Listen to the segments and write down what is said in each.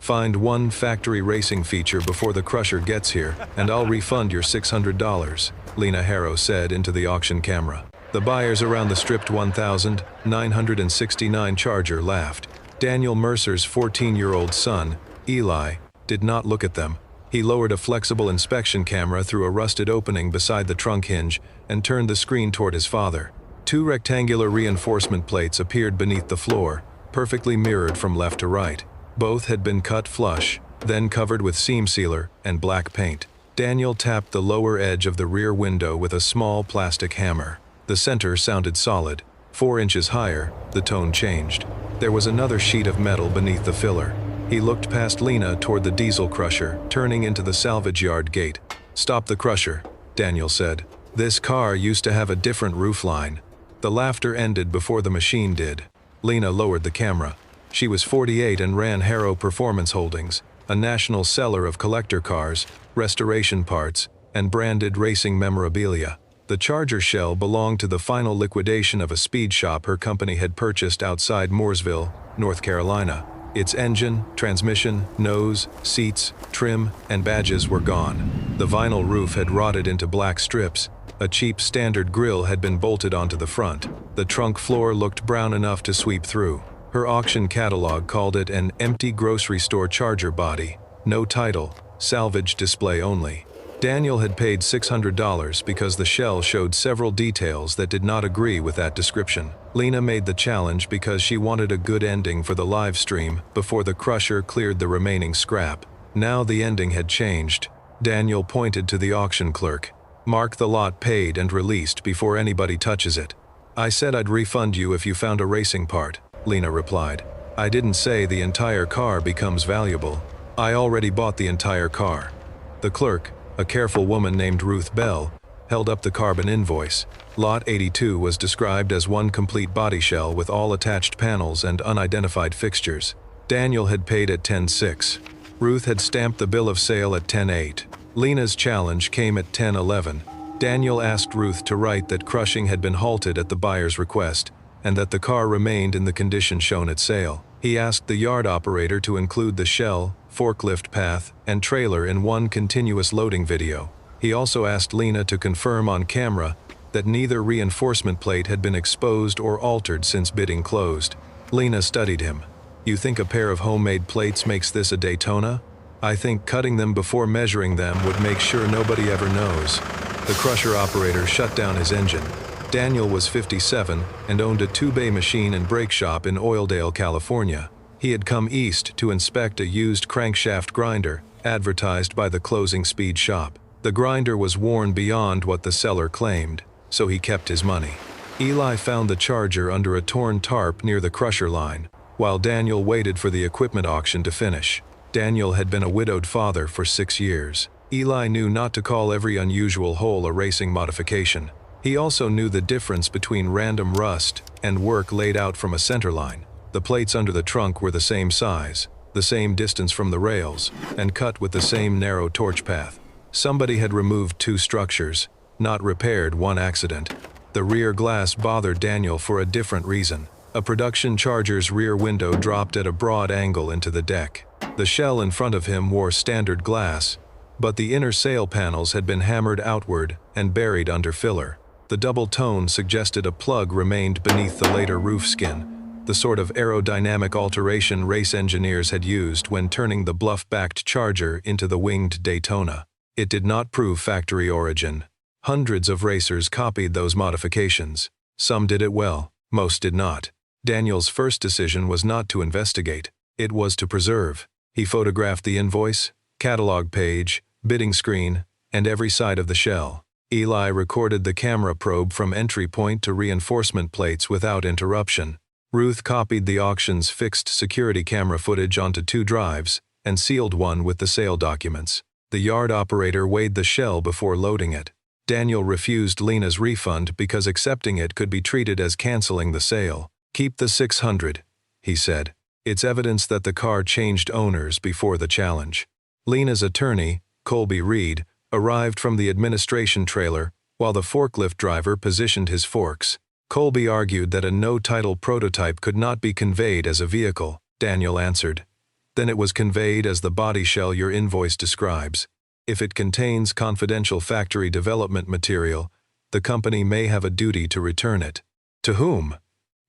Find one factory racing feature before the crusher gets here, and I'll refund your $600, Lena Harrow said into the auction camera. The buyers around the stripped 1,969 Charger laughed. Daniel Mercer's 14-year-old son, Eli, did not look at them. He lowered a flexible inspection camera through a rusted opening beside the trunk hinge and turned the screen toward his father. Two rectangular reinforcement plates appeared beneath the floor, perfectly mirrored from left to right. Both had been cut flush, then covered with seam sealer and black paint. Daniel tapped the lower edge of the rear window with a small plastic hammer. The center sounded solid. 4 inches higher, the tone changed. There was another sheet of metal beneath the filler. He looked past Lena toward the diesel crusher, turning into the salvage yard gate. "Stop the crusher," Daniel said. "This car used to have a different roofline." The laughter ended before the machine did. Lena lowered the camera. She was 48 and ran Harrow Performance Holdings, a national seller of collector cars, restoration parts, and branded racing memorabilia. The Charger shell belonged to the final liquidation of a speed shop her company had purchased outside Mooresville, North Carolina. Its engine, transmission, nose, seats, trim, and badges were gone. The vinyl roof had rotted into black strips. A cheap standard grille had been bolted onto the front. The trunk floor looked brown enough to sweep through. Her auction catalog called it an empty grocery store Charger body. No title, salvage display only. Daniel had paid $600 because the shell showed several details that did not agree with that description. Lena made the challenge because she wanted a good ending for the live stream before the crusher cleared the remaining scrap. Now the ending had changed. Daniel pointed to the auction clerk. "Mark the lot paid and released before anybody touches it." "I said I'd refund you if you found a racing part," Lena replied. "I didn't say the entire car becomes valuable. I already bought the entire car." The clerk, a careful woman named Ruth Bell, held up the carbon invoice. Lot 82 was described as one complete body shell with all attached panels and unidentified fixtures. Daniel had paid at 10.6. Ruth had stamped the bill of sale at 10.8. Lena's challenge came at 10.11. Daniel asked Ruth to write that crushing had been halted at the buyer's request, and that the car remained in the condition shown at sale. He asked the yard operator to include the shell, forklift path, and trailer in one continuous loading video. He also asked Lena to confirm on camera that neither reinforcement plate had been exposed or altered since bidding closed. Lena studied him. "You think a pair of homemade plates makes this a Daytona? I think cutting them before measuring them would make sure nobody ever knows." The crusher operator shut down his engine. Daniel was 57 and owned a 2-bay machine and brake shop in Oildale, California. He had come east to inspect a used crankshaft grinder, advertised by the closing speed shop. The grinder was worn beyond what the seller claimed, so he kept his money. Eli found the Charger under a torn tarp near the crusher line, while Daniel waited for the equipment auction to finish. Daniel had been a widowed father for 6 years. Eli knew not to call every unusual hole a racing modification. He also knew the difference between random rust and work laid out from a center line. The plates under the trunk were the same size, the same distance from the rails, and cut with the same narrow torch path. Somebody had removed 2 structures, not repaired 1 accident. The rear glass bothered Daniel for a different reason. A production Charger's rear window dropped at a broad angle into the deck. The shell in front of him wore standard glass, but the inner sail panels had been hammered outward and buried under filler. The double tone suggested a plug remained beneath the later roof skin, the sort of aerodynamic alteration race engineers had used when turning the bluff-backed Charger into the winged Daytona. It did not prove factory origin. Hundreds of racers copied those modifications. Some did it well, most did not. Daniel's first decision was not to investigate. It was to preserve. He photographed the invoice, catalog page, bidding screen, and every side of the shell. Eli recorded the camera probe from entry point to reinforcement plates without interruption. Ruth copied the auction's fixed security camera footage onto 2 drives and sealed one with the sale documents. The yard operator weighed the shell before loading it. Daniel refused Lena's refund because accepting it could be treated as canceling the sale. "Keep the $600, he said. "It's evidence that the car changed owners before the challenge." Lena's attorney, Colby Reed, arrived from the administration trailer while the forklift driver positioned his forks. Colby argued that a no-title prototype could not be conveyed as a vehicle. Daniel answered, Then it was conveyed as the body shell your invoice describes. If it contains confidential factory development material, the company may have a duty to return it. To whom?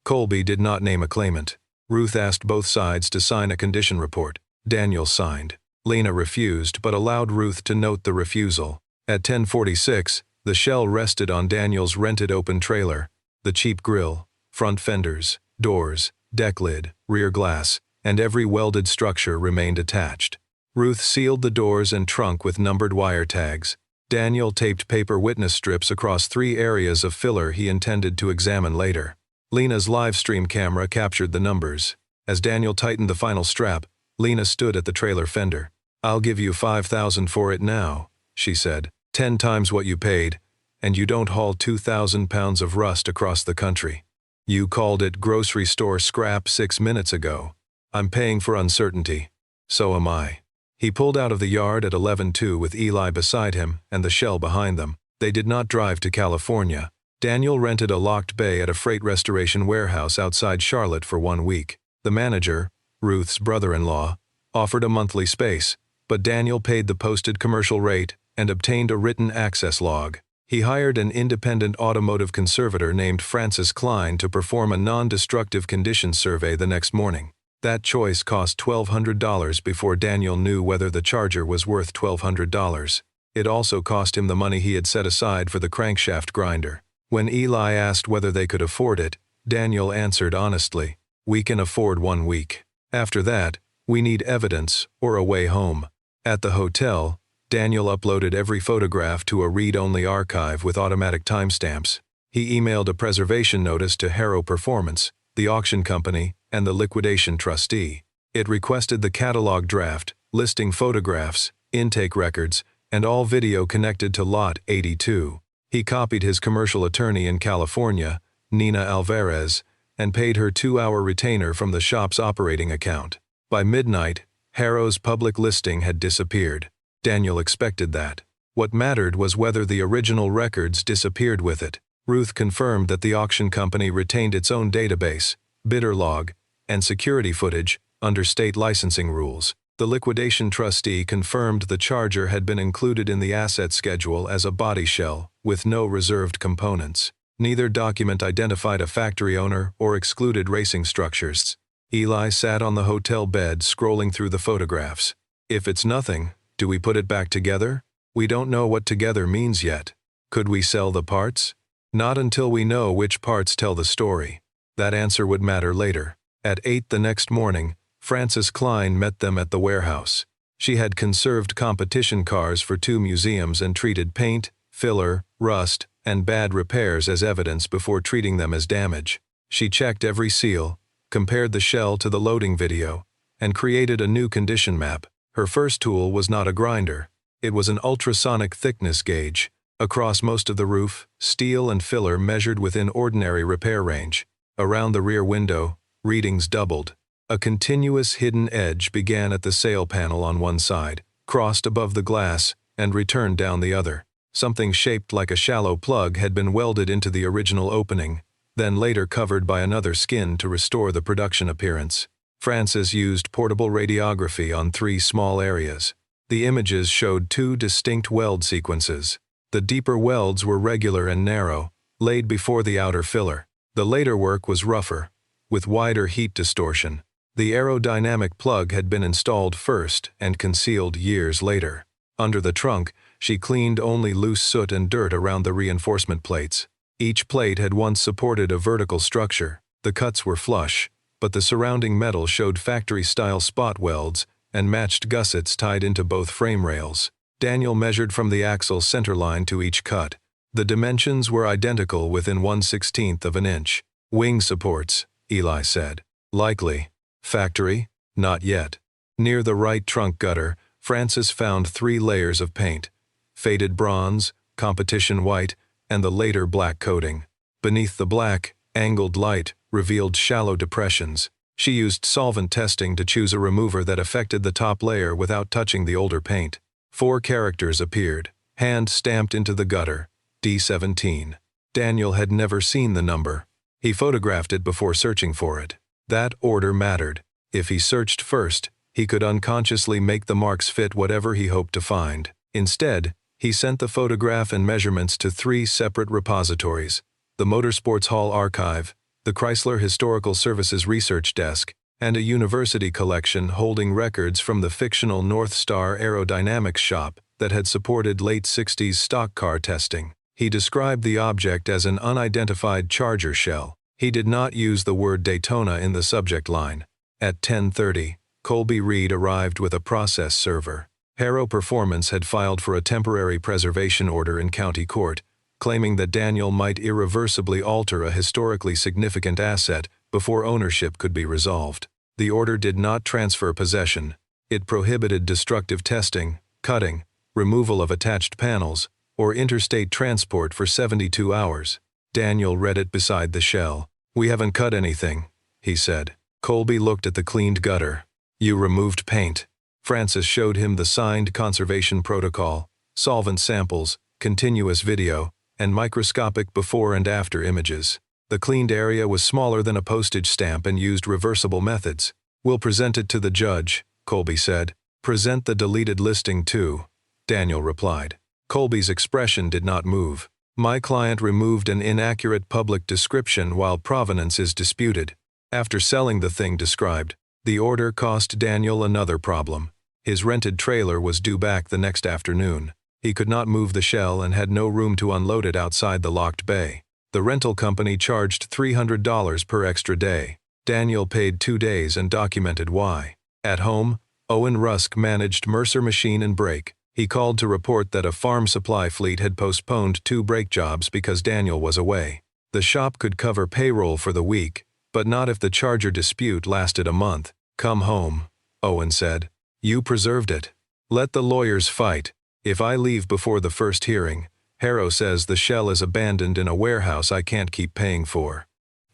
Colby did not name a claimant. Ruth asked both sides to sign a condition report. Daniel signed. Lena refused but allowed Ruth to note the refusal. At 10:46, the shell rested on Daniel's rented open trailer. The cheap grill, front fenders, doors, deck lid, rear glass, and every welded structure remained attached. Ruth sealed the doors and trunk with numbered wire tags. Daniel taped paper witness strips across 3 areas of filler he intended to examine later. Lena's live stream camera captured the numbers. As Daniel tightened the final strap, Lena stood at the trailer fender. "I'll give you $5,000 for it now," she said. "10 times what you paid, and you don't haul 2,000 pounds of rust across the country. You called it grocery store scrap 6 minutes ago. I'm paying for uncertainty. So am I." He pulled out of the yard at 11:02 with Eli beside him and the shell behind them. They did not drive to California. Daniel rented a locked bay at a freight restoration warehouse outside Charlotte for 1 week. The manager, Ruth's brother-in-law, offered a monthly space, but Daniel paid the posted commercial rate and obtained a written access log. He hired an independent automotive conservator named Francis Klein to perform a non-destructive condition survey the next morning. That choice cost $1,200 before Daniel knew whether the Charger was worth $1,200. It also cost him the money he had set aside for the crankshaft grinder. When Eli asked whether they could afford it, Daniel answered honestly, "We can afford 1 week. After that, we need evidence or a way home." At the hotel, Daniel uploaded every photograph to a read-only archive with automatic timestamps. He emailed a preservation notice to Harrow Performance, the auction company, and the liquidation trustee. It requested the catalog draft, listing photographs, intake records, and all video connected to Lot 82. He copied his commercial attorney in California, Nina Alvarez, and paid her 2-hour retainer from the shop's operating account. By midnight, Harrow's public listing had disappeared. Daniel expected that. What mattered was whether the original records disappeared with it. Ruth confirmed that the auction company retained its own database, bidder log, and security footage under state licensing rules. The liquidation trustee confirmed the Charger had been included in the asset schedule as a body shell, with no reserved components. Neither document identified a factory owner or excluded racing structures. Eli sat on the hotel bed scrolling through the photographs. "If it's nothing, do we put it back together? We don't know what together means yet. Could we sell the parts? Not until we know which parts tell the story. That answer would matter later." At 8 the next morning, Frances Klein met them at the warehouse. She had conserved competition cars for 2 museums and treated paint, filler, rust, and bad repairs as evidence before treating them as damage. She checked every seal, compared the shell to the loading video, and created a new condition map. Her first tool was not a grinder. It was an ultrasonic thickness gauge. Across most of the roof, steel and filler measured within ordinary repair range. Around the rear window, readings doubled. A continuous hidden edge began at the sail panel on one side, crossed above the glass, and returned down the other. Something shaped like a shallow plug had been welded into the original opening, then later covered by another skin to restore the production appearance. Frances used portable radiography on 3 small areas. The images showed 2 distinct weld sequences. The deeper welds were regular and narrow, laid before the outer filler. The later work was rougher, with wider heat distortion. The aerodynamic plug had been installed first and concealed years later. Under the trunk, she cleaned only loose soot and dirt around the reinforcement plates. Each plate had once supported a vertical structure. The cuts were flush, but the surrounding metal showed factory-style spot welds and matched gussets tied into both frame rails. Daniel measured from the axle centerline to each cut. The dimensions were identical within 1/16 of an inch. "Wing supports," Eli said. "Likely. Factory? Not yet." Near the right trunk gutter, Frances found 3 layers of paint: faded bronze, competition white, and the later black coating. Beneath the black, angled light revealed shallow depressions. She used solvent testing to choose a remover that affected the top layer without touching the older paint. 4 characters appeared, hand stamped into the gutter: D17. Daniel had never seen the number. He photographed it before searching for it. That order mattered. If he searched first, He could unconsciously make the marks fit whatever he hoped to find. Instead, he sent the photograph and measurements to 3 separate repositories: the Motorsports Hall Archive, the Chrysler Historical Services Research Desk, and a university collection holding records from the fictional North Star Aerodynamics shop that had supported late 60s stock car testing. He described the object as an unidentified charger shell. He did not use the word Daytona in the subject line. At 10:30, Colby Reed arrived with a process server. Harrow Performance had filed for a temporary preservation order in county court, claiming that Daniel might irreversibly alter a historically significant asset before ownership could be resolved. The order did not transfer possession. It prohibited destructive testing, cutting, removal of attached panels, or interstate transport for 72 hours. Daniel read it beside the shell. "We haven't cut anything," he said. Colby looked at the cleaned gutter. "You removed paint." Francis showed him the signed conservation protocol, solvent samples, continuous video, and microscopic before and after images. The cleaned area was smaller than a postage stamp and used reversible methods. "We'll present it to the judge," Colby said. "Present the deleted listing too," Daniel replied. Colby's expression did not move. "My client removed an inaccurate public description while provenance is disputed." After selling the thing described, the order cost Daniel another problem. His rented trailer was due back the next afternoon. He could not move the shell and had no room to unload it outside the locked bay. The rental company charged $300 per extra day. Daniel paid 2 days and documented why. At home, Owen Rusk managed Mercer Machine and Brake. He called to report that a farm supply fleet had postponed 2 brake jobs because Daniel was away. The shop could cover payroll for the week, but not if the charger dispute lasted a month. "Come home," Owen said. "You preserved it. Let the lawyers fight. If I leave before the first hearing, Harrow says the shell is abandoned in a warehouse I can't keep paying for.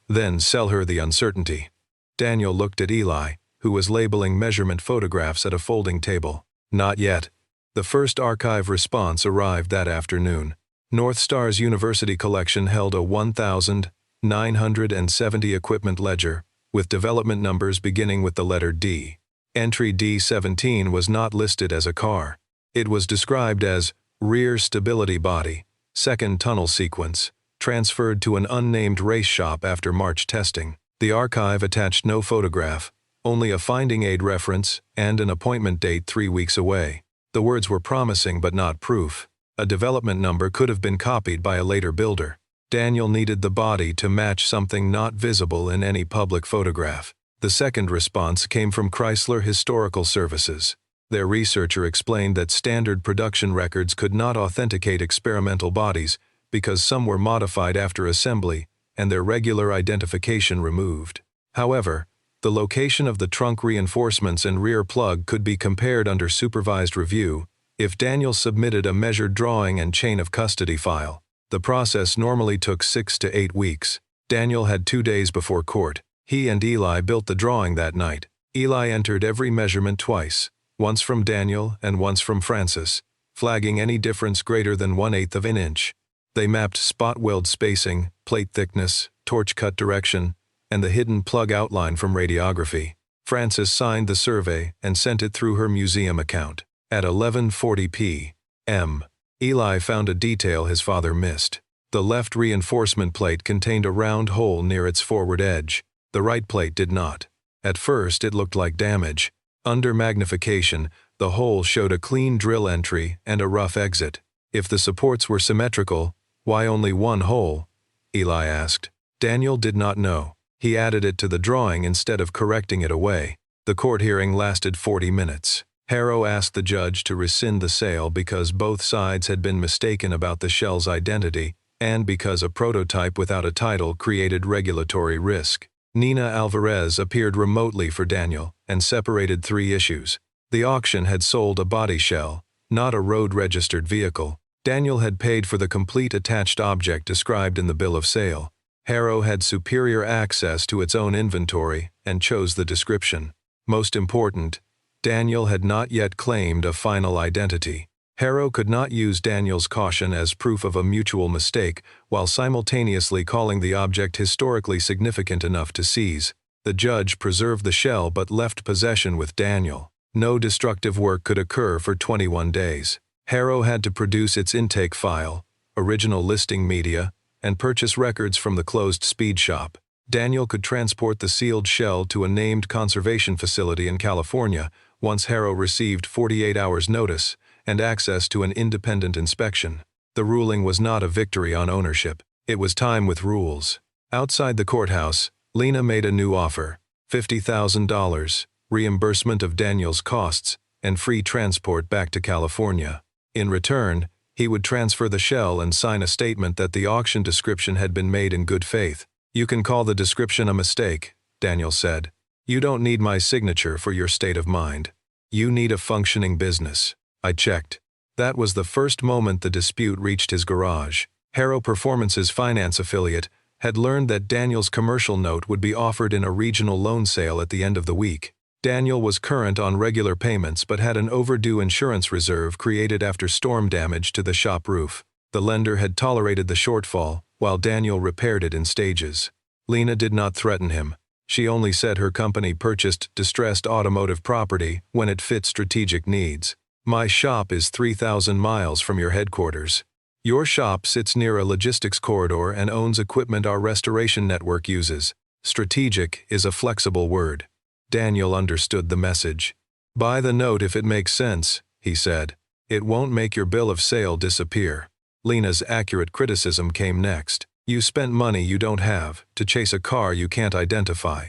Then sell her the uncertainty." Daniel looked at Eli, who was labeling measurement photographs at a folding table. "Not yet." The first archive response arrived that afternoon. North Star's university collection held a 1,970 equipment ledger, with development numbers beginning with the letter D. Entry D17 was not listed as a car. It was described as rear stability body, second tunnel sequence, transferred to an unnamed race shop after March testing. The archive attached no photograph, only a finding aid reference and an appointment date 3 weeks away. The words were promising but not proof. A development number could have been copied by a later builder. Daniel needed the body to match something not visible in any public photograph. The second response came from Chrysler Historical Services. Their researcher explained that standard production records could not authenticate experimental bodies because some were modified after assembly and their regular identification removed. However, the location of the trunk reinforcements and rear plug could be compared under supervised review if Daniel submitted a measured drawing and chain of custody file. The process normally took 6 to 8 weeks. Daniel had 2 days before court. He and Eli built the drawing that night. Eli entered every measurement twice, once from Daniel and once from Francis, flagging any difference greater than 1/8 of an inch. They mapped spot weld spacing, plate thickness, torch cut direction, and the hidden plug outline from radiography. Francis signed the survey and sent it through her museum account. At 11:40 p.m., Eli found a detail his father missed. The left reinforcement plate contained a round hole near its forward edge. The right plate did not. At first it looked like damage. Under magnification, the hole showed a clean drill entry and a rough exit. If the supports were symmetrical, why only one hole? Eli asked. Daniel did not know. He added it to the drawing instead of correcting it away. The court hearing lasted 40 minutes. Harrow asked the judge to rescind the sale because both sides had been mistaken about the shell's identity and because a prototype without a title created regulatory risk. Nina Alvarez appeared remotely for Daniel and separated 3 issues. The auction had sold a body shell, not a road-registered vehicle. Daniel had paid for the complete attached object described in the bill of sale. Harrow had superior access to its own inventory and chose the description. Most important, Daniel had not yet claimed a final identity. Harrow could not use Daniel's caution as proof of a mutual mistake while simultaneously calling the object historically significant enough to seize. The The judge preserved the shell but left possession with Daniel. No destructive work could occur for 21 days. Harrow had to produce its intake file, original listing media, and purchase records from the closed speed shop. Daniel could transport the sealed shell to a named conservation facility in California once Harrow received 48 hours notice and access to an independent inspection. The ruling was not a victory on ownership. It was time with rules. Outside the courthouse, Lena made a new offer: $50,000, reimbursement of Daniel's costs, and free transport back to California. In return, he would transfer the shell and sign a statement that the auction description had been made in good faith. "You can call the description a mistake," Daniel said. "You don't need my signature for your state of mind. You need a functioning business." I checked. That was the first moment the dispute reached his garage. Harrow Performance's finance affiliate had learned that Daniel's commercial note would be offered in a regional loan sale at the end of the week. Daniel was current on regular payments but had an overdue insurance reserve created after storm damage to the shop roof. The lender had tolerated the shortfall, while Daniel repaired it in stages. Lena did not threaten him. She only said her company purchased distressed automotive property when it fit strategic needs. "My shop is 3,000 miles from your headquarters. Your shop sits near a logistics corridor and owns equipment our restoration network uses. Strategic is a flexible word." Daniel understood the message. "Buy the note if it makes sense," he said. "It won't make your bill of sale disappear." Lena's accurate criticism came next. "You spent money you don't have to chase a car you can't identify.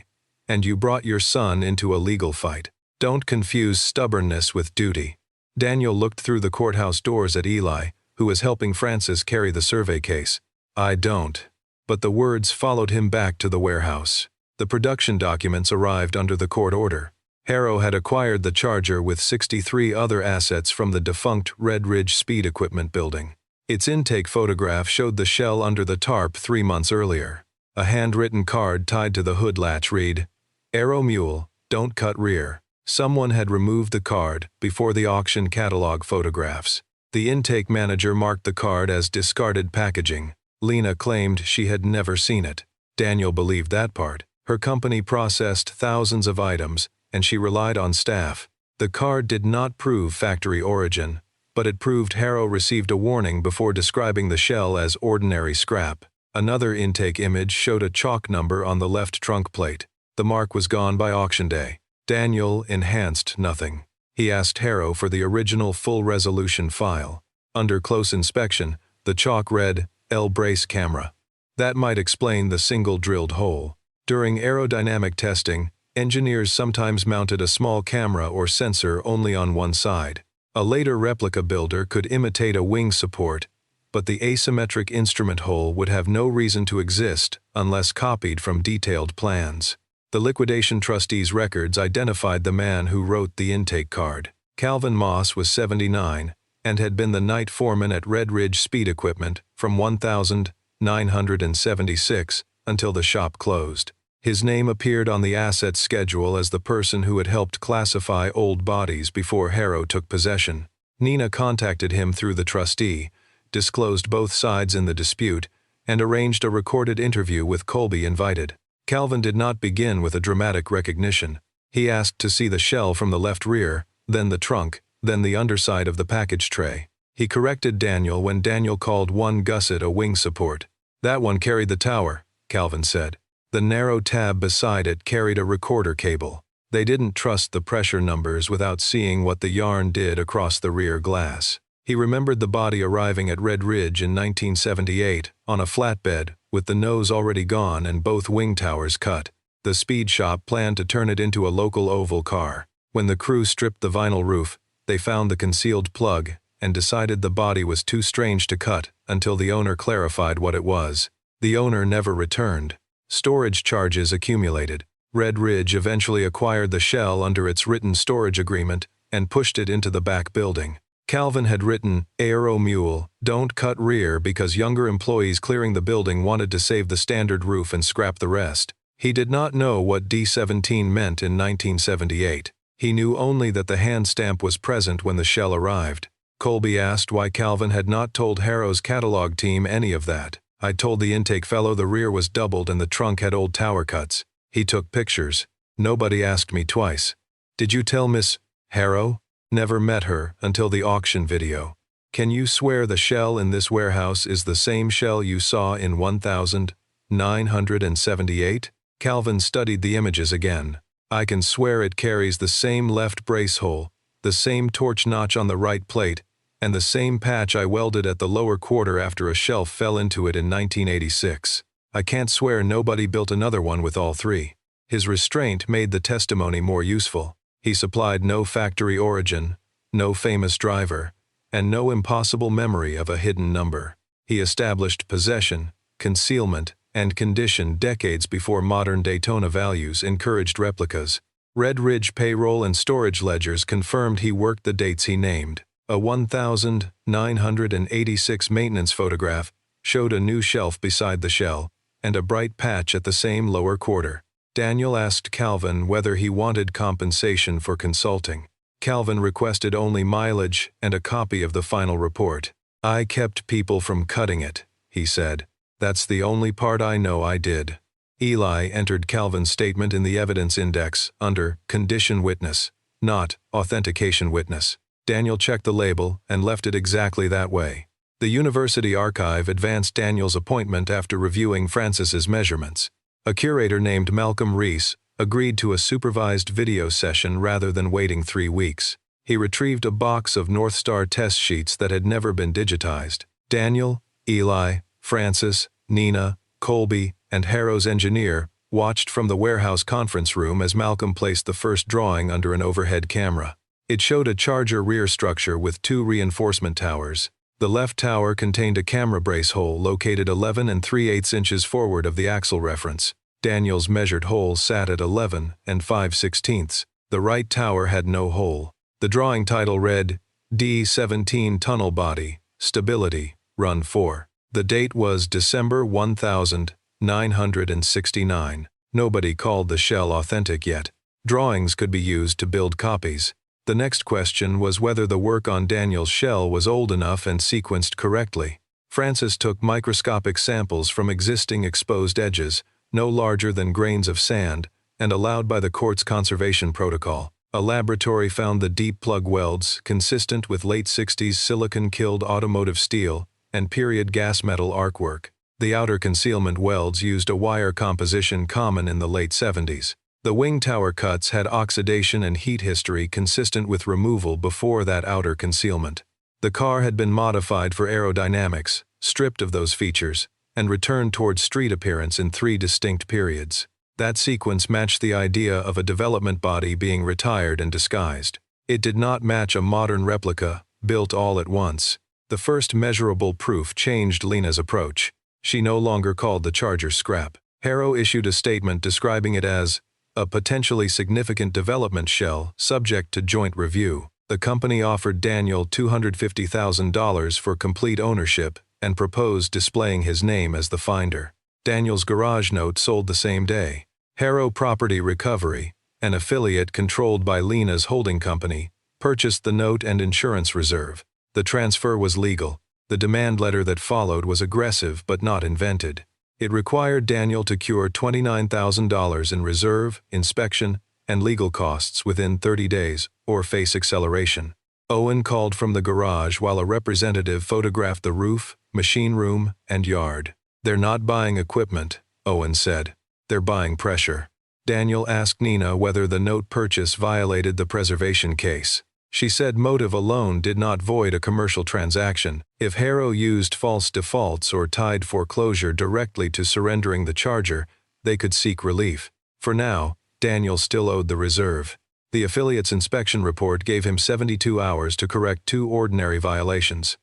And you brought your son into a legal fight. Don't confuse stubbornness with duty." Daniel looked through the courthouse doors at Eli, who was helping Francis carry the survey case. "I don't." But the words followed him back to the warehouse. The production documents arrived under the court order. Harrow had acquired the Charger with 63 other assets from the defunct Red Ridge Speed Equipment building. Its intake photograph showed the shell under the tarp 3 months earlier. A handwritten card tied to the hood latch read, "Arrow Mule, don't cut rear." Someone had removed the card before the auction catalog photographs. The intake manager marked the card as discarded packaging. Lena claimed she had never seen it. Daniel believed that part. Her company processed thousands of items, and she relied on staff. The card did not prove factory origin, but it proved Harrow received a warning before describing the shell as ordinary scrap. Another intake image showed a chalk number on the left trunk plate. The mark was gone by auction day. Daniel enhanced nothing. He asked Harrow for the original full-resolution file. Under close inspection, the chalk read, "L brace camera." That might explain the single drilled hole. During aerodynamic testing, engineers sometimes mounted a small camera or sensor only on one side. A later replica builder could imitate a wing support, but the asymmetric instrument hole would have no reason to exist unless copied from detailed plans. The liquidation trustee's records identified the man who wrote the intake card. Calvin Moss was 79 and had been the night foreman at Red Ridge Speed Equipment from 1976 until the shop closed. His name appeared on the assets schedule as the person who had helped classify old bodies before Harrow took possession. Nina contacted him through the trustee, disclosed both sides in the dispute, and arranged a recorded interview with Colby invited. Calvin did not begin with a dramatic recognition. He asked to see the shell from the left rear, then the trunk, then the underside of the package tray. He corrected Daniel when Daniel called one gusset a wing support. "That one carried the tower," Calvin said. The narrow tab beside it carried a recorder cable. They didn't trust the pressure numbers without seeing what the yarn did across the rear glass. He remembered the body arriving at Red Ridge in 1978 on a flatbed with the nose already gone and both wing towers cut. The speed shop planned to turn it into a local oval car. When the crew stripped the vinyl roof, they found the concealed plug and decided the body was too strange to cut until the owner clarified what it was. The owner never returned. Storage charges accumulated. Red Ridge eventually acquired the shell under its written storage agreement and pushed it into the back building. Calvin had written, "Arrow Mule, don't cut rear," because younger employees clearing the building wanted to save the standard roof and scrap the rest. He did not know what D17 meant in 1978. He knew only that the hand stamp was present when the shell arrived. Colby asked why Calvin had not told Harrow's catalog team any of that. "I told the intake fellow the rear was doubled and the trunk had old tower cuts. He took pictures. Nobody asked me twice. Did you tell Miss Harrow? Never met her until the auction video. Can you swear the shell in this warehouse is the same shell you saw in 1978? Calvin studied the images again. I can swear it carries the same left brace hole, the same torch notch on the right plate, and the same patch I welded at the lower quarter after a shelf fell into it in 1986. I can't swear nobody built another one with all three. His restraint made the testimony more useful. He supplied no factory origin, no famous driver, and no impossible memory of a hidden number. He established possession, concealment, and condition decades before modern Daytona values encouraged replicas. Red Ridge payroll and storage ledgers confirmed he worked the dates he named. A 1986 maintenance photograph showed a new shelf beside the shell, and a bright patch at the same lower quarter. Daniel asked Calvin whether he wanted compensation for consulting. Calvin requested only mileage and a copy of the final report. I kept people from cutting it, he said. That's the only part I know I did. Eli entered Calvin's statement in the evidence index under condition witness, not authentication witness. Daniel checked the label and left it exactly that way. The university archive advanced Daniel's appointment after reviewing Francis's measurements. A curator named Malcolm Reese agreed to a supervised video session rather than waiting 3 weeks. He retrieved a box of North Star test sheets that had never been digitized. Daniel, Eli, Francis, Nina, Colby, and Harrow's engineer watched from the warehouse conference room as Malcolm placed the first drawing under an overhead camera. It showed a Charger rear structure with 2 reinforcement towers. The left tower contained a camera brace hole located 11 3/8 inches forward of the axle reference. Daniel's measured hole sat at 11 5/16. The right tower had no hole. The drawing title read, D17 Tunnel Body, Stability, Run 4. The date was December 1969. Nobody called the shell authentic yet. Drawings could be used to build copies. The next question was whether the work on Daniel's shell was old enough and sequenced correctly. Francis took microscopic samples from existing exposed edges, no larger than grains of sand, and allowed by the court's conservation protocol. A laboratory found the deep plug welds, consistent with late 60s silicon-killed automotive steel, and period gas metal arcwork. The outer concealment welds used a wire composition common in the late 70s. The wing tower cuts had oxidation and heat history consistent with removal before that outer concealment. The car had been modified for aerodynamics, stripped of those features, and returned toward street appearance in 3 distinct periods. That sequence matched the idea of a development body being retired and disguised. It did not match a modern replica, built all at once. The first measurable proof changed Lena's approach. She no longer called the Charger scrap. Harrow issued a statement describing it as a potentially significant development shell subject to joint review. The company offered Daniel $250,000 for complete ownership and proposed displaying his name as the finder. Daniel's garage note sold the same day. Harrow Property Recovery, an affiliate controlled by Lena's holding company, purchased the note and insurance reserve. The transfer was legal. The demand letter that followed was aggressive but not invented. It required Daniel to cure $29,000 in reserve, inspection, and legal costs within 30 days, or face acceleration. Owen called from the garage while a representative photographed the roof, machine room, and yard. "They're not buying equipment," Owen said. "They're buying pressure." Daniel asked Nina whether the note purchase violated the preservation case. She said motive alone did not void a commercial transaction. If Harrow used false defaults or tied foreclosure directly to surrendering the Charger, they could seek relief. For now, Daniel still owed the reserve. The affiliate's inspection report gave him 72 hours to correct 2 ordinary violations: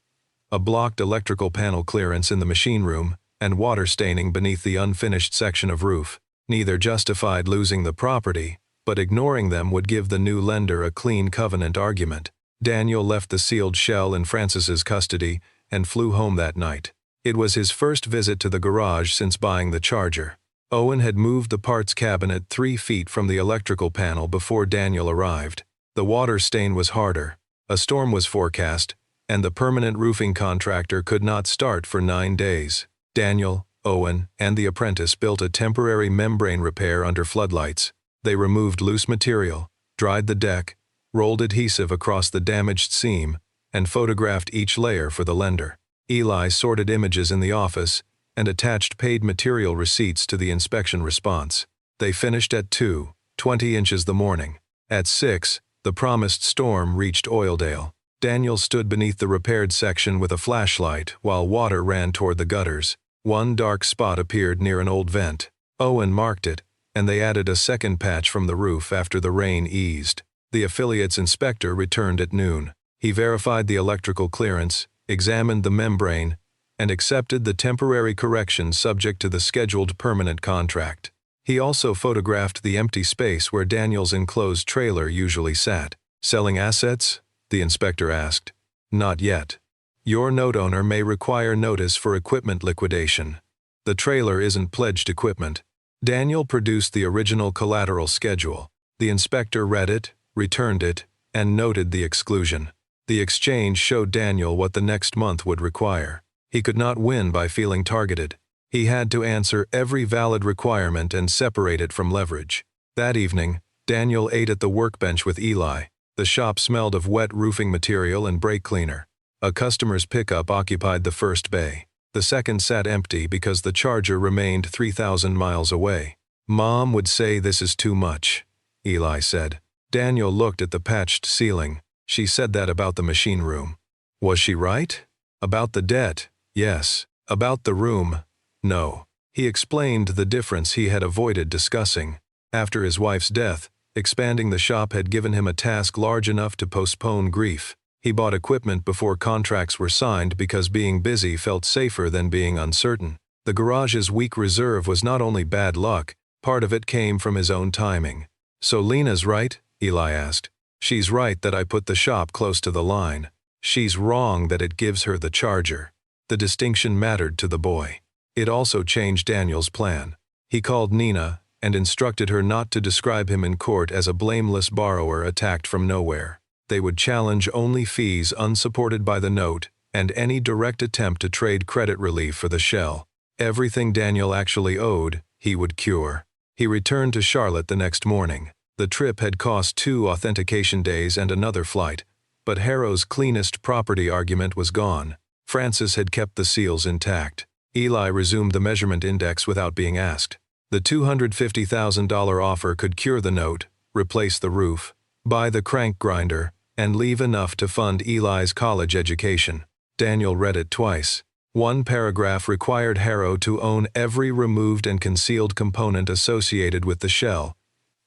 a blocked electrical panel clearance in the machine room and water staining beneath the unfinished section of roof. Neither justified losing the property, but ignoring them would give the new lender a clean covenant argument. Daniel left the sealed shell in Francis's custody and flew home that night. It was his first visit to the garage since buying the Charger. Owen had moved the parts cabinet 3 feet from the electrical panel before Daniel arrived. The water stain was harder. A storm was forecast, and the permanent roofing contractor could not start for 9 days. Daniel, Owen, and the apprentice built a temporary membrane repair under floodlights. They removed loose material, dried the deck, rolled adhesive across the damaged seam, and photographed each layer for the lender. Eli sorted images in the office and attached paid material receipts to the inspection response. They finished at 2:20 inches the morning. At 6, the promised storm reached Oildale. Daniel stood beneath the repaired section with a flashlight while water ran toward the gutters. One dark spot appeared near an old vent. Owen marked it, and they added a second patch from the roof after the rain eased. The affiliate's inspector returned at noon. He verified the electrical clearance, examined the membrane, and accepted the temporary correction subject to the scheduled permanent contract. He also photographed the empty space where Daniel's enclosed trailer usually sat. "Selling assets?" the inspector asked. "Not yet. Your note owner may require notice for equipment liquidation. The trailer isn't pledged equipment." Daniel produced the original collateral schedule. The inspector read it, returned it, and noted the exclusion. The exchange showed Daniel what the next month would require. He could not win by feeling targeted. He had to answer every valid requirement and separate it from leverage. That evening, Daniel ate at the workbench with Eli. The shop smelled of wet roofing material and brake cleaner. A customer's pickup occupied the first bay. The second sat empty because the Charger remained 3,000 miles away. "Mom would say this is too much," Eli said. Daniel looked at the patched ceiling. "She said that about the machine room." Was she right? About the debt, yes. About the room, no. He explained the difference he had avoided discussing. After his wife's death, expanding the shop had given him a task large enough to postpone grief. He bought equipment before contracts were signed because being busy felt safer than being uncertain. The garage's weak reserve was not only bad luck, part of it came from his own timing. "So Lena's right?" Eli asked. "She's right that I put the shop close to the line. She's wrong that it gives her the Charger." The distinction mattered to the boy. It also changed Daniel's plan. He called Nina and instructed her not to describe him in court as a blameless borrower attacked from nowhere. They would challenge only fees unsupported by the note and any direct attempt to trade credit relief for the shell. Everything Daniel actually owed, he would cure. He returned to Charlotte the next morning. The trip had cost 2 authentication days and another flight, but Harrow's cleanest property argument was gone. Francis had kept the seals intact. Eli resumed the measurement index without being asked. The $250,000 offer could cure the note, replace the roof, buy the crank grinder, and leave enough to fund Eli's college education. Daniel read it twice. One paragraph required Harrow to own every removed and concealed component associated with the shell,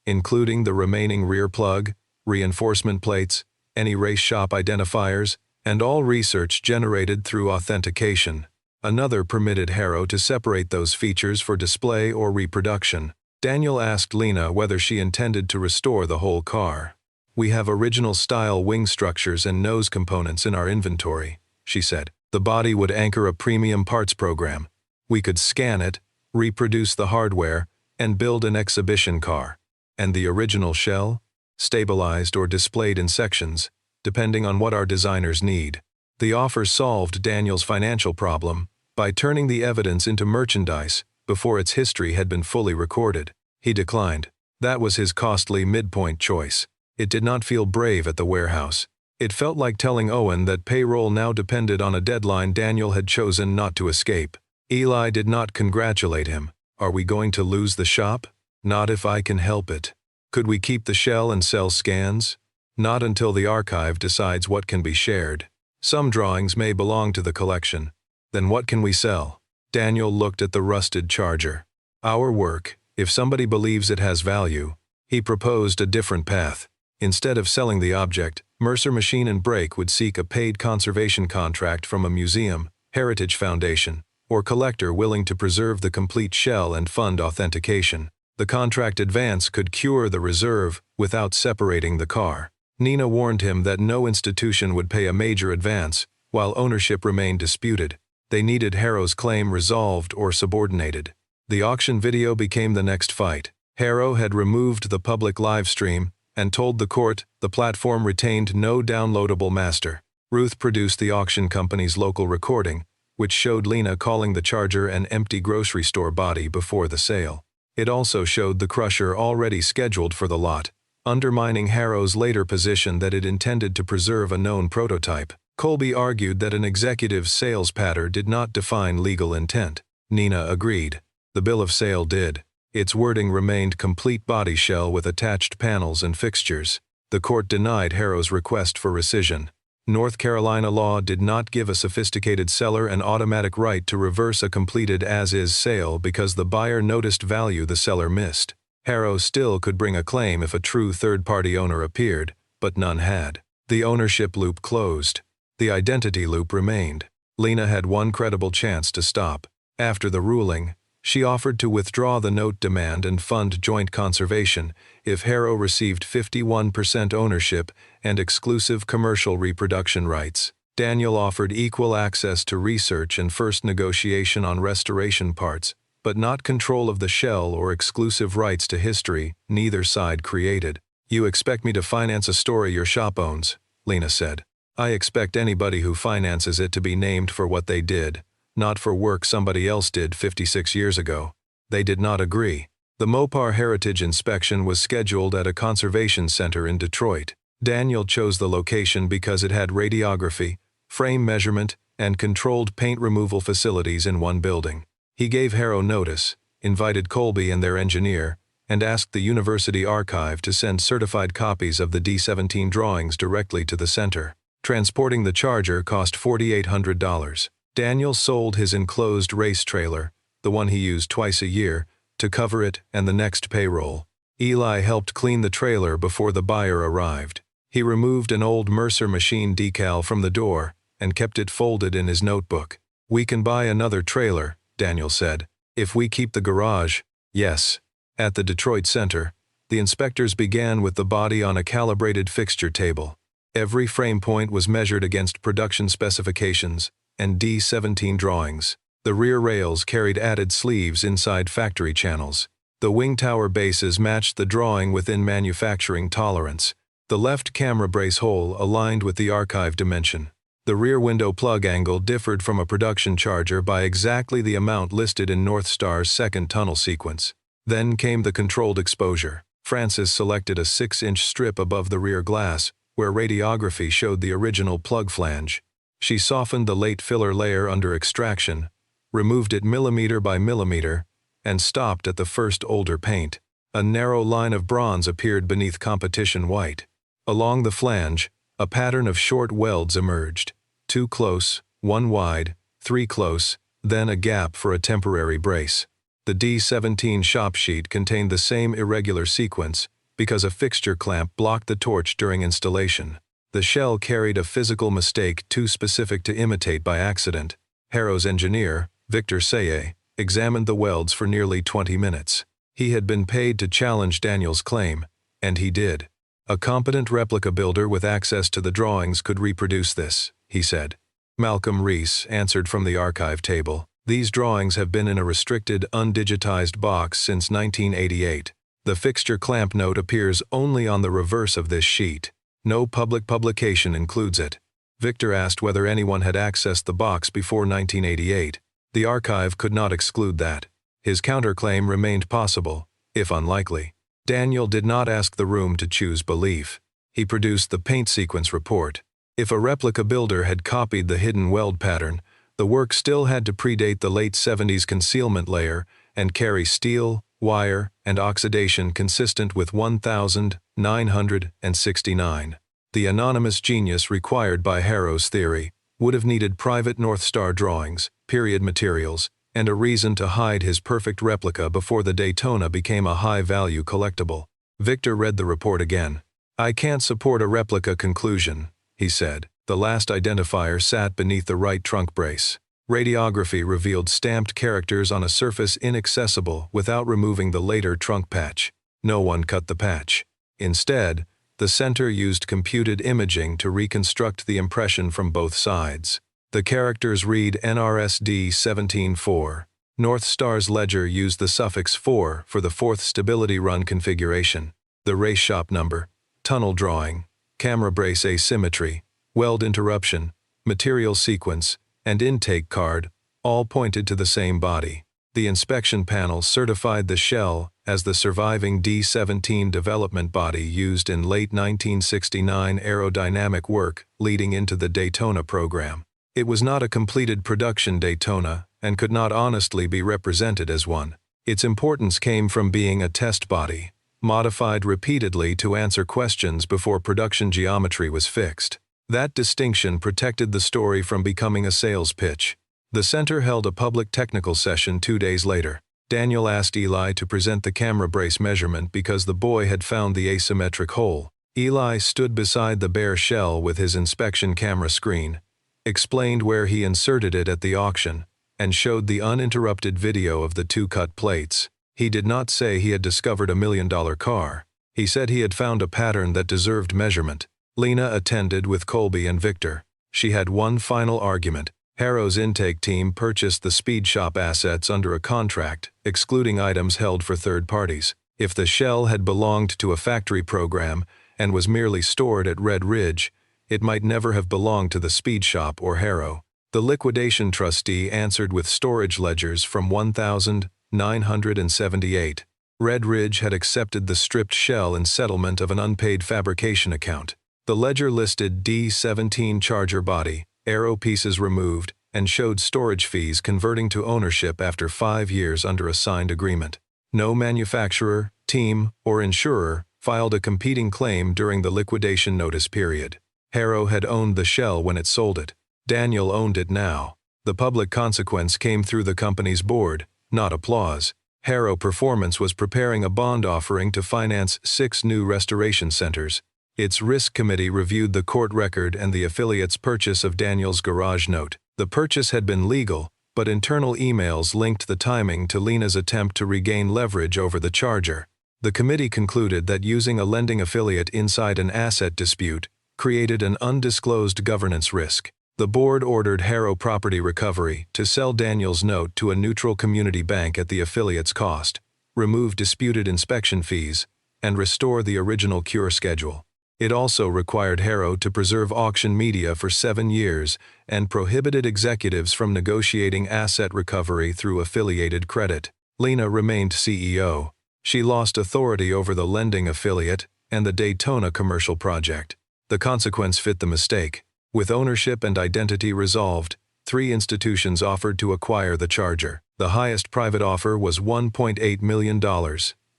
including the remaining rear plug, reinforcement plates, any race shop identifiers, and all research generated through authentication. Another permitted Harrow to separate those features for display or reproduction. Daniel asked Lena whether she intended to restore the whole car. "We have original-style wing structures and nose components in our inventory," she said. "The body would anchor a premium parts program. We could scan it, reproduce the hardware, and build an exhibition car. And the original shell? Stabilized or displayed in sections, depending on what our designers need." The offer solved Daniel's financial problem by turning the evidence into merchandise before its history had been fully recorded. He declined. That was his costly midpoint choice. It did not feel brave at the warehouse. It felt like telling Owen that payroll now depended on a deadline Daniel had chosen not to escape. Eli did not congratulate him. "Are we going to lose the shop?" "Not if I can help it." "Could we keep the shell and sell scans?" "Not until the archive decides what can be shared. Some drawings may belong to the collection. Then what can we sell?" Daniel looked at the rusted Charger. "Our work, if somebody believes it has value." He proposed a different path. Instead of selling the object, Mercer Machine and Brake would seek a paid conservation contract from a museum, heritage foundation, or collector willing to preserve the complete shell and fund authentication. The contract advance could cure the reserve without separating the car. Nina warned him that no institution would pay a major advance while ownership remained disputed. They needed Harrow's claim resolved or subordinated. The auction video became the next fight. Harrow had removed the public live stream and told the court the platform retained no downloadable master. Ruth produced the auction company's local recording, which showed Lena calling the Charger an empty grocery store body before the sale. It also showed the crusher already scheduled for the lot, undermining Harrow's later position that it intended to preserve a known prototype. Colby argued that an executive's sales patter did not define legal intent. Nina agreed. The bill of sale did. Its wording remained complete body shell with attached panels and fixtures. The court denied Harrow's request for rescission. North Carolina law did not give a sophisticated seller an automatic right to reverse a completed as-is sale because the buyer noticed value the seller missed. Harrow still could bring a claim if a true third-party owner appeared, but none had. The ownership loop closed. The identity loop remained. Lena had one credible chance to stop. After the ruling, she offered to withdraw the note demand and fund joint conservation if Harrow received 51% ownership and exclusive commercial reproduction rights. Daniel offered equal access to research and first negotiation on restoration parts, but not control of the shell or exclusive rights to history neither side created. "You expect me to finance a story your shop owns," Lena said. "I expect anybody who finances it to be named for what they did, not for work somebody else did 56 years ago." They did not agree. The Mopar Heritage Inspection was scheduled at a conservation center in Detroit. Daniel chose the location because it had radiography, frame measurement, and controlled paint removal facilities in one building. He gave Harrow notice, invited Colby and their engineer, and asked the university archive to send certified copies of the D17 drawings directly to the center. Transporting the Charger cost $4,800. Daniel sold his enclosed race trailer, the one he used twice a year, to cover it and the next payroll. Eli helped clean the trailer before the buyer arrived. He removed an old Mercer machine decal from the door and kept it folded in his notebook. "We can buy another trailer," Daniel said, "if we keep the garage." "Yes." At the Detroit Center, the inspectors began with the body on a calibrated fixture table. Every frame point was measured against production specifications and D17 drawings. The rear rails carried added sleeves inside factory channels. The wing tower bases matched the drawing within manufacturing tolerance. The left camera brace hole aligned with the archive dimension. The rear window plug angle differed from a production Charger by exactly the amount listed in North Star's second tunnel sequence. Then came the controlled exposure. Francis selected a 6-inch strip above the rear glass, where radiography showed the original plug flange. She softened the late filler layer under extraction, removed it millimeter by millimeter, and stopped at the first older paint. A narrow line of bronze appeared beneath competition white. Along the flange, a pattern of short welds emerged. 2 close, 1 wide, 3 close, then a gap for a temporary brace. The D17 shop sheet contained the same irregular sequence because a fixture clamp blocked the torch during installation. The shell carried a physical mistake too specific to imitate by accident. Harrow's engineer, Victor Saye, examined the welds for nearly 20 minutes. He had been paid to challenge Daniel's claim, and he did. "A competent replica builder with access to the drawings could reproduce this," he said. Malcolm Reese answered from the archive table. "These drawings have been in a restricted, undigitized box since 1988. The fixture clamp note appears only on the reverse of this sheet. No public publication includes it." Victor asked whether anyone had accessed the box before 1988. The archive could not exclude that. His counterclaim remained possible, if unlikely. Daniel did not ask the room to choose belief. He produced the paint sequence report. If a replica builder had copied the hidden weld pattern, the work still had to predate the late 70s concealment layer and carry steel, wire, and oxidation consistent with 1969. The anonymous genius required by Harrow's theory would have needed private North Star drawings, period materials, and a reason to hide his perfect replica before the Daytona became a high-value collectible. Victor read the report again. "I can't support a replica conclusion," he said. The last identifier sat beneath the right trunk brace. Radiography revealed stamped characters on a surface inaccessible without removing the later trunk patch. No one cut the patch. Instead, the center used computed imaging to reconstruct the impression from both sides. The characters read NRSD 17-4. North Star's ledger used the suffix 4 for the 4th stability run configuration. The race shop number, tunnel drawing, camera brace asymmetry, weld interruption, material sequence, and intake card all pointed to the same body. The inspection panel certified the shell as the surviving D-17 development body used in late 1969 aerodynamic work leading into the Daytona program. It was not a completed production Daytona and could not honestly be represented as one. Its importance came from being a test body, modified repeatedly to answer questions before production geometry was fixed. That distinction protected the story from becoming a sales pitch. The center held a public technical session 2 days later. Daniel asked Eli to present the camera brace measurement because the boy had found the asymmetric hole. Eli stood beside the bare shell with his inspection camera screen, explained where he inserted it at the auction, and showed the uninterrupted video of the 2 cut plates. He did not say he had discovered $1 million car. He said he had found a pattern that deserved measurement. Lena attended with Colby and Victor. She had one final argument. Harrow's intake team purchased the speed shop assets under a contract, excluding items held for third parties. If the shell had belonged to a factory program and was merely stored at Red Ridge, it might never have belonged to the speed shop or Harrow. The liquidation trustee answered with storage ledgers from 1978. Red Ridge had accepted the stripped shell in settlement of an unpaid fabrication account. The ledger listed D-17 charger body, aero pieces removed, and showed storage fees converting to ownership after 5 years under a signed agreement. No manufacturer, team, or insurer filed a competing claim during the liquidation notice period. Harrow had owned the shell when it sold it. Daniel owned it now. The public consequence came through the company's board, not applause. Harrow Performance was preparing a bond offering to finance 6 new restoration centers. Its risk committee reviewed the court record and the affiliate's purchase of Daniel's garage note. The purchase had been legal, but internal emails linked the timing to Lena's attempt to regain leverage over the charger. The committee concluded that using a lending affiliate inside an asset dispute created an undisclosed governance risk. The board ordered Harrow Property Recovery to sell Daniel's note to a neutral community bank at the affiliate's cost, remove disputed inspection fees, and restore the original cure schedule. It also required Harrow to preserve auction media for 7 years and prohibited executives from negotiating asset recovery through affiliated credit. Lena remained CEO. She lost authority over the lending affiliate and the Daytona commercial project. The consequence fit the mistake. With ownership and identity resolved, 3 institutions offered to acquire the charger. The highest private offer was $1.8 million.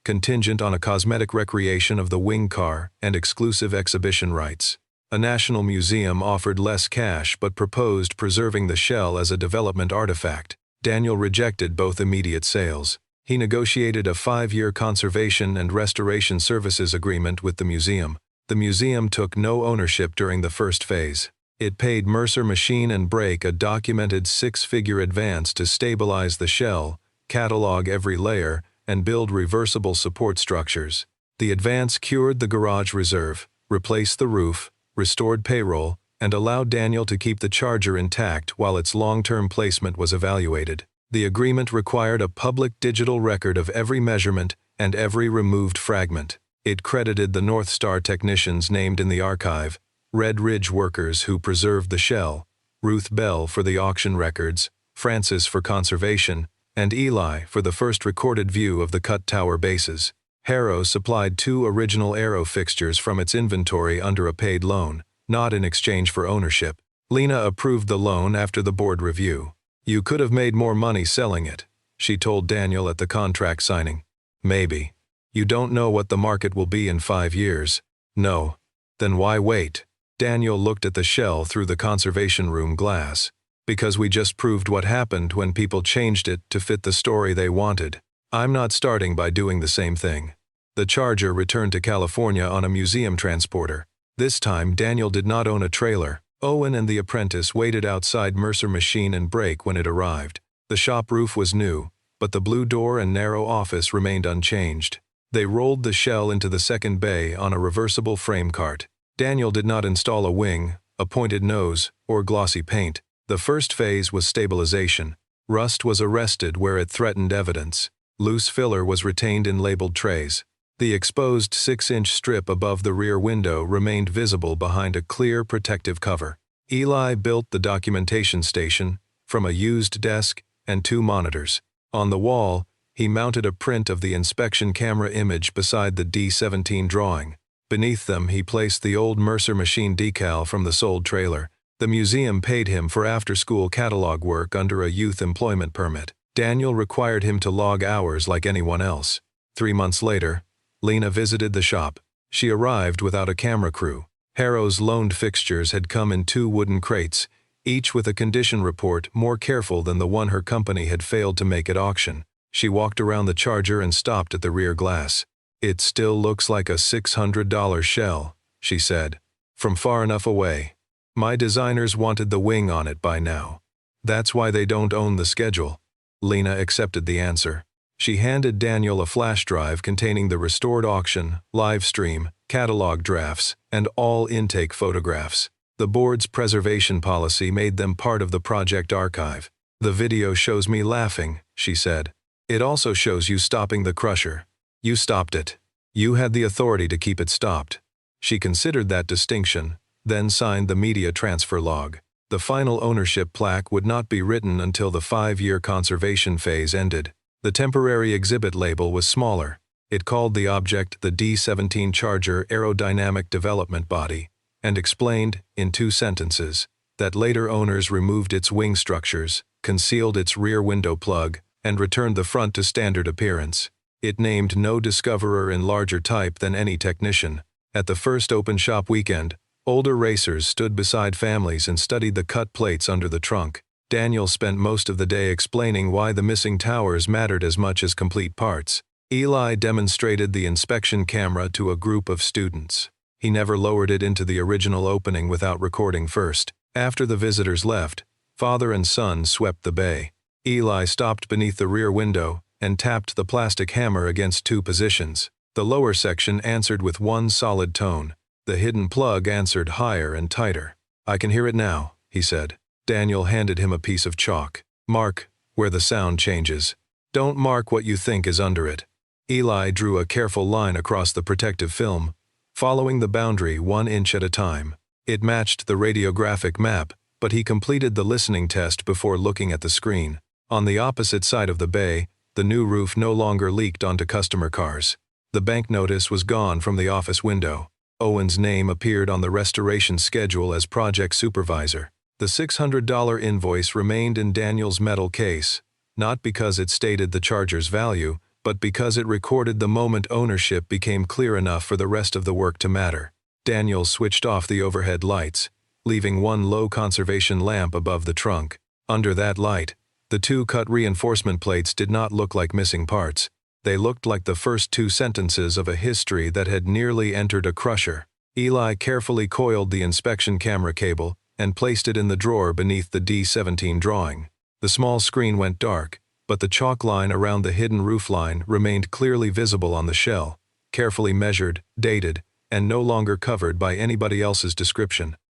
Contingent on a cosmetic recreation of the wing car and exclusive exhibition rights. A national museum offered less cash but proposed preserving the shell as a development artifact. Daniel rejected both immediate sales. He negotiated a 5-year conservation and restoration services agreement with the museum. The museum took no ownership during the first phase. It paid Mercer Machine and Brake a documented 6-figure advance to stabilize the shell, catalog every layer, and build reversible support structures. The advance cured the garage reserve, replaced the roof, restored payroll, and allowed Daniel to keep the charger intact while its long-term placement was evaluated. The agreement required a public digital record of every measurement and every removed fragment. It credited the North Star technicians named in the archive, Red Ridge workers who preserved the shell, Ruth Bell for the auction records, Francis for conservation, and Eli for the first recorded view of the cut tower bases. Harrow supplied 2 original aero fixtures from its inventory under a paid loan, not in exchange for ownership. Lena approved the loan after the board review. "You could have made more money selling it," she told Daniel at the contract signing. "Maybe. You don't know what the market will be in 5 years." "No. Then why wait?" Daniel looked at the shell through the conservation room glass. "Because we just proved what happened when people changed it to fit the story they wanted. I'm not starting by doing the same thing." The charger returned to California on a museum transporter. This time Daniel did not own a trailer. Owen and the apprentice waited outside Mercer Machine and Brake when it arrived. The shop roof was new, but the blue door and narrow office remained unchanged. They rolled the shell into the second bay on a reversible frame cart. Daniel did not install a wing, a pointed nose, or glossy paint. The first phase was stabilization. Rust was arrested where it threatened evidence. Loose filler was retained in labeled trays. The exposed 6-inch strip above the rear window remained visible behind a clear protective cover. Eli built the documentation station from a used desk and 2 monitors. On the wall, he mounted a print of the inspection camera image beside the D17 drawing. Beneath them, he placed the old Mercer machine decal from the sold trailer. The museum paid him for after-school catalog work under a youth employment permit. Daniel required him to log hours like anyone else. 3 months later, Lena visited the shop. She arrived without a camera crew. Harrow's loaned fixtures had come in 2 wooden crates, each with a condition report more careful than the one her company had failed to make at auction. She walked around the Charger and stopped at the rear glass. "It still looks like a $600 shell," she said, "from far enough away. My designers wanted the wing on it by now. That's why they don't own the schedule." Lena accepted the answer. She handed Daniel a flash drive containing the restored auction, live stream, catalog drafts, and all intake photographs. The board's preservation policy made them part of the project archive. "The video shows me laughing," she said. "It also shows you stopping the crusher. You stopped it. You had the authority to keep it stopped." She considered that distinction, then signed the media transfer log. The final ownership plaque would not be written until the 5-year conservation phase ended. The temporary exhibit label was smaller. It called the object the D17 Charger Aerodynamic Development Body, and explained, in 2 sentences, that later owners removed its wing structures, concealed its rear window plug, and returned the front to standard appearance. It named no discoverer in larger type than any technician. At the first open shop weekend, older racers stood beside families and studied the cut plates under the trunk. Daniel spent most of the day explaining why the missing towers mattered as much as complete parts. Eli demonstrated the inspection camera to a group of students. He never lowered it into the original opening without recording first. After the visitors left, father and son swept the bay. Eli stopped beneath the rear window and tapped the plastic hammer against 2 positions. The lower section answered with 1 solid tone. The hidden plug answered higher and tighter. "I can hear it now," he said. Daniel handed him a piece of chalk. "Mark where the sound changes. Don't mark what you think is under it." Eli drew a careful line across the protective film, following the boundary 1 inch at a time. It matched the radiographic map, but he completed the listening test before looking at the screen. On the opposite side of the bay, the new roof no longer leaked onto customer cars. The bank notice was gone from the office window. Owen's name appeared on the restoration schedule as project supervisor. The $600 invoice remained in Daniel's metal case, not because it stated the Charger's value, but because it recorded the moment ownership became clear enough for the rest of the work to matter. Daniel switched off the overhead lights, leaving 1 low conservation lamp above the trunk. Under that light, the 2 cut reinforcement plates did not look like missing parts. They looked like the first 2 sentences of a history that had nearly entered a crusher. Eli carefully coiled the inspection camera cable and placed it in the drawer beneath the D17 drawing. The small screen went dark, but the chalk line around the hidden roofline remained clearly visible on the shell, carefully measured, dated, and no longer covered by anybody else's description.